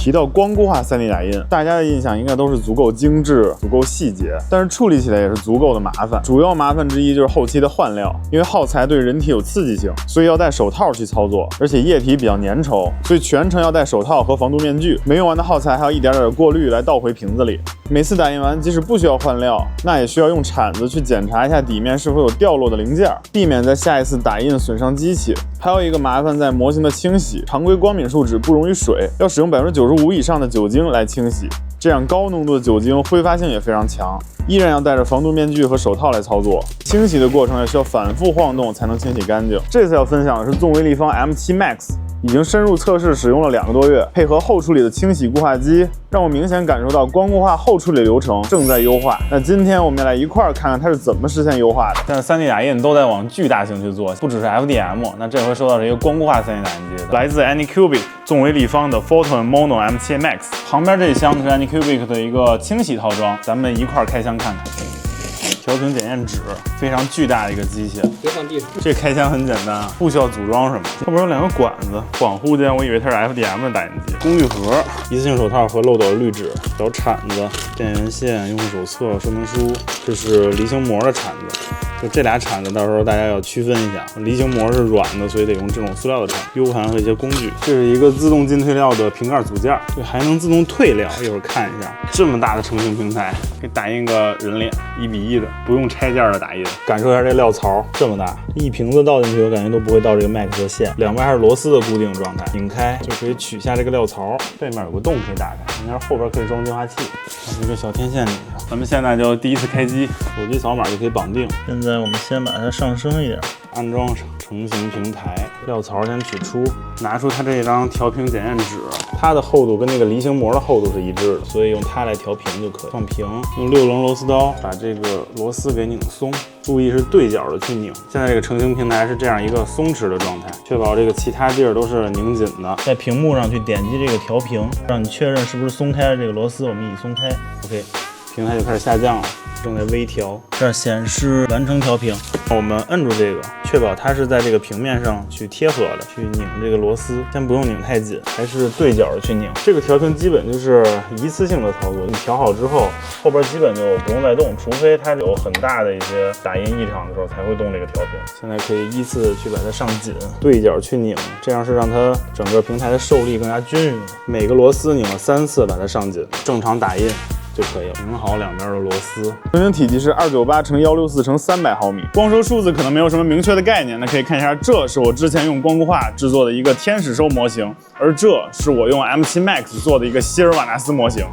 提到光固化 3D 打印，大家的印象应该都是足够精致、足够细节，但是处理起来也是足够的麻烦。主要麻烦之一就是后期的换料，因为耗材对人体有刺激性，所以要戴手套去操作，而且液体比较粘稠，所以全程要戴手套和防毒面具。没用完的耗材还要一点点过滤来倒回瓶子里。每次打印完，即使不需要换料，那也需要用铲子去检查一下底面是否有掉落的零件，避免在下一次打印损伤机器。还有一个麻烦在模型的清洗，常规光敏树脂不溶于水，要使用95%以上的酒精来清洗，这样高浓度的酒精挥发性也非常强，依然要戴着防毒面具和手套来操作。清洗的过程也需要反复晃动才能清洗干净。这次要分享的是纵微立方 M7 Max， 已经深入测试使用了2个多月，配合后处理的清洗固化机，让我明显感受到光固化后处理流程正在优化。那今天我们来一块儿看看它是怎么实现优化的。现在 3D 打印都在往巨大型去做，不只是 FDM， 那这回收到是一个光固化 3D 打印机，来自 Anycubic 纵微立方的 Photon Mono M7 Max。旁边这一箱是 Anycubic 的一个清洗套装，咱们一块儿开箱看看。调频检验纸，非常巨大的一个机器，别放地上。这开箱很简单，不需要组装什么。后边有2个管子，恍惚间我以为它是 FDM 的打印机。工具盒、一次性手套和漏斗的滤纸、小铲子、电源线、用户手册、说明书，这是离心膜的铲子。就这俩铲子，到时候大家要区分一下，离心膜是软的，所以得用这种塑料的铲。U 盘和一些工具，这是一个自动进退料的瓶盖组件，对，还能自动退料。一会儿看一下，这么大的成型平台，可以打印个人脸，1比1的，不用拆件的打印。感受一下这料槽，这么大，一瓶子倒进去，我感觉都不会到这个 Max 的线。两边还是螺丝的固定状态，拧开就可以取下这个料槽，背面有个洞可以打开，应该是后边可以装净化器，把这个小天线拧上。咱们现在就第一次开机，手机扫码就可以绑定。现在我们先把它上升一点，安装上成型平台，料槽先取出，拿出它这张调频检验纸，它的厚度跟那个离心膜的厚度是一致的，所以用它来调频就可以。放平，用6棱螺丝刀把这个螺丝给拧松，注意是对角的去拧。现在这个成型平台是这样一个松弛的状态，确保这个其他地儿都是拧紧的。在屏幕上去点击这个调频，让你确认是不是松开了这个螺丝，我们已松开 ，OK， 平台就开始下降了。正在微调，这儿显示完成调频。我们摁住这个，确保它是在这个平面上去贴合的，去拧这个螺丝。先不用拧太紧，还是对角的去拧。这个调频基本就是一次性的操作，你调好之后，后边基本就不用再动，除非它有很大的一些打印异常的时候才会动这个调频。现在可以依次去把它上紧，对角去拧，这样是让它整个平台的受力更加均匀。每个螺丝拧了3次，把它上紧，正常打印就可以了。拧好两边的螺丝。成型体积是298×164×300毫米。光说数字可能没有什么明确的概念，那可以看一下，这是我之前用光固化制作的一个天使兽模型，而这是我用 M7 Max 做的一个希尔瓦纳斯模型。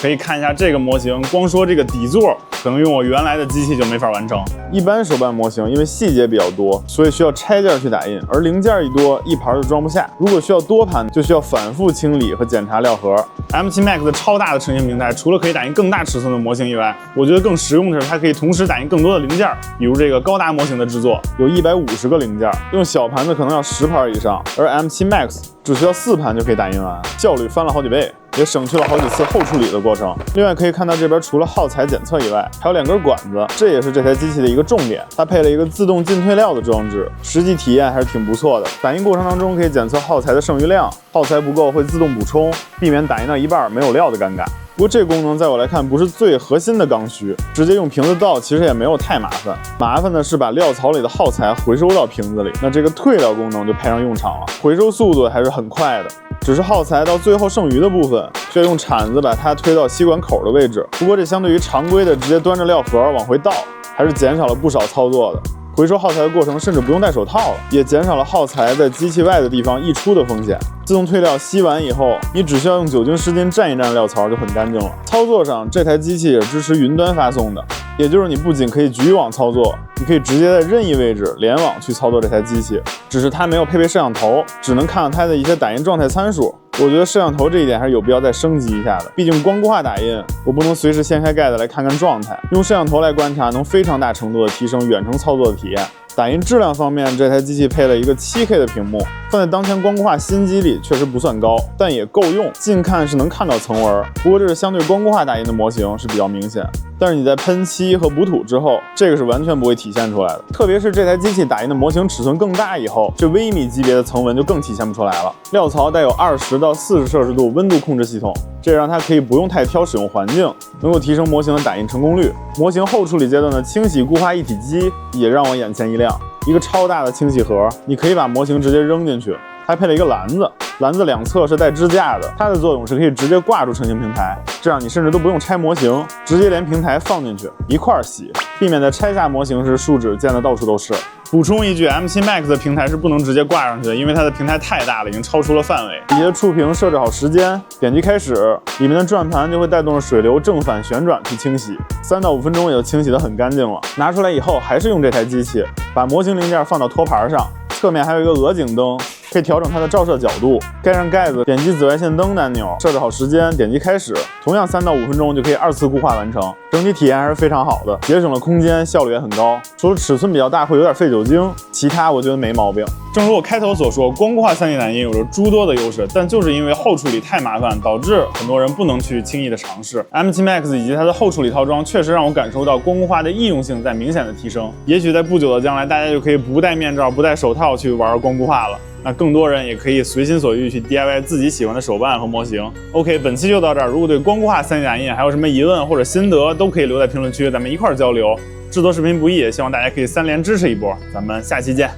可以看一下这个模型，光说这个底座可能用我原来的机器就没法完成。一般手办模型因为细节比较多，所以需要拆件去打印，而零件一多，一盘就装不下。如果需要多盘，就需要反复清理和检查料盒。M7 Max 的超大的成型平台，除了可以打印更大尺寸的模型以外，我觉得更实用的是它可以同时打印更多的零件，比如这个高达模型的制作有150个零件，用小盘子可能要10盘以上，而 M7 Max 只需要4盘就可以打印完，效率翻了好几倍。也省去了好几次后处理的过程。另外可以看到这边除了耗材检测以外，还有2根管子，这也是这台机器的一个重点。它配了一个自动进退料的装置，实际体验还是挺不错的。打印过程当中可以检测耗材的剩余量，耗材不够会自动补充，避免打印到一半没有料的尴尬。不过这功能在我来看不是最核心的刚需，直接用瓶子倒其实也没有太麻烦。麻烦的是把料槽里的耗材回收到瓶子里，那这个退料功能就派上用场了，回收速度还是很快的。只是耗材到最后剩余的部分，需要用铲子把它推到吸管口的位置。不过这相对于常规的直接端着料盒往回倒，还是减少了不少操作的。回收耗材的过程甚至不用戴手套了，也减少了耗材在机器外的地方溢出的风险。自动退料吸完以后，你只需要用酒精湿巾蘸一蘸料槽就很干净了。操作上，这台机器也支持云端发送的，也就是你不仅可以局域网操作，你可以直接在任意位置联网去操作这台机器。只是它没有配备摄像头，只能看到它的一些打印状态参数。我觉得摄像头这一点还是有必要再升级一下的，毕竟光固化打印，我不能随时掀开盖子来看看状态。用摄像头来观察，能非常大程度的提升远程操作的体验。打印质量方面，这台机器配了一个 7K 的屏幕，放在当前光固化新机里确实不算高，但也够用。近看是能看到层纹，不过这是相对光固化打印的模型是比较明显。但是你在喷漆和补土之后，这个是完全不会体现出来的。特别是这台机器打印的模型尺寸更大以后，这微米级别的层纹就更体现不出来了。料槽带有20到40摄氏度温度控制系统，这让它可以不用太挑使用环境，能够提升模型的打印成功率。模型后处理阶段的清洗固化一体机也让我眼前一亮，一个超大的清洗盒，你可以把模型直接扔进去，还配了一个篮子。篮子两侧是带支架的，它的作用是可以直接挂住成型平台，这样你甚至都不用拆模型，直接连平台放进去一块儿洗，避免在拆下模型时树脂溅得到处都是。补充一句 ，M7 Max 的平台是不能直接挂上去的，因为它的平台太大了，已经超出了范围。底下触屏设置好时间，点击开始，里面的转盘就会带动着水流正反旋转去清洗，3到5分钟也就清洗得很干净了。拿出来以后，还是用这台机器，把模型零件放到托盘上，侧面还有一个鹅颈灯。可以调整它的照射角度，盖上盖子，点击紫外线灯按钮，设置好时间，点击开始，同样3到5分钟就可以2次固化完成。整体体验还是非常好的，节省了空间，效率也很高。除了尺寸比较大会有点费酒精，其他我觉得没毛病。正如我开头所说，光固化3D 打印有着诸多的优势，但就是因为后处理太麻烦，导致很多人不能去轻易的尝试。M7 Max 以及它的后处理套装确实让我感受到光固化的易用性在明显的提升。也许在不久的将来，大家就可以不戴面罩、不戴手套去玩光固化了。那更多人也可以随心所欲去 DIY 自己喜欢的手办和模型。OK， 本期就到这儿。如果对光固化3D 打印还有什么疑问或者心得，都可以留在评论区，咱们一块儿交流。制作视频不易，希望大家可以3连支持一波。咱们下期见。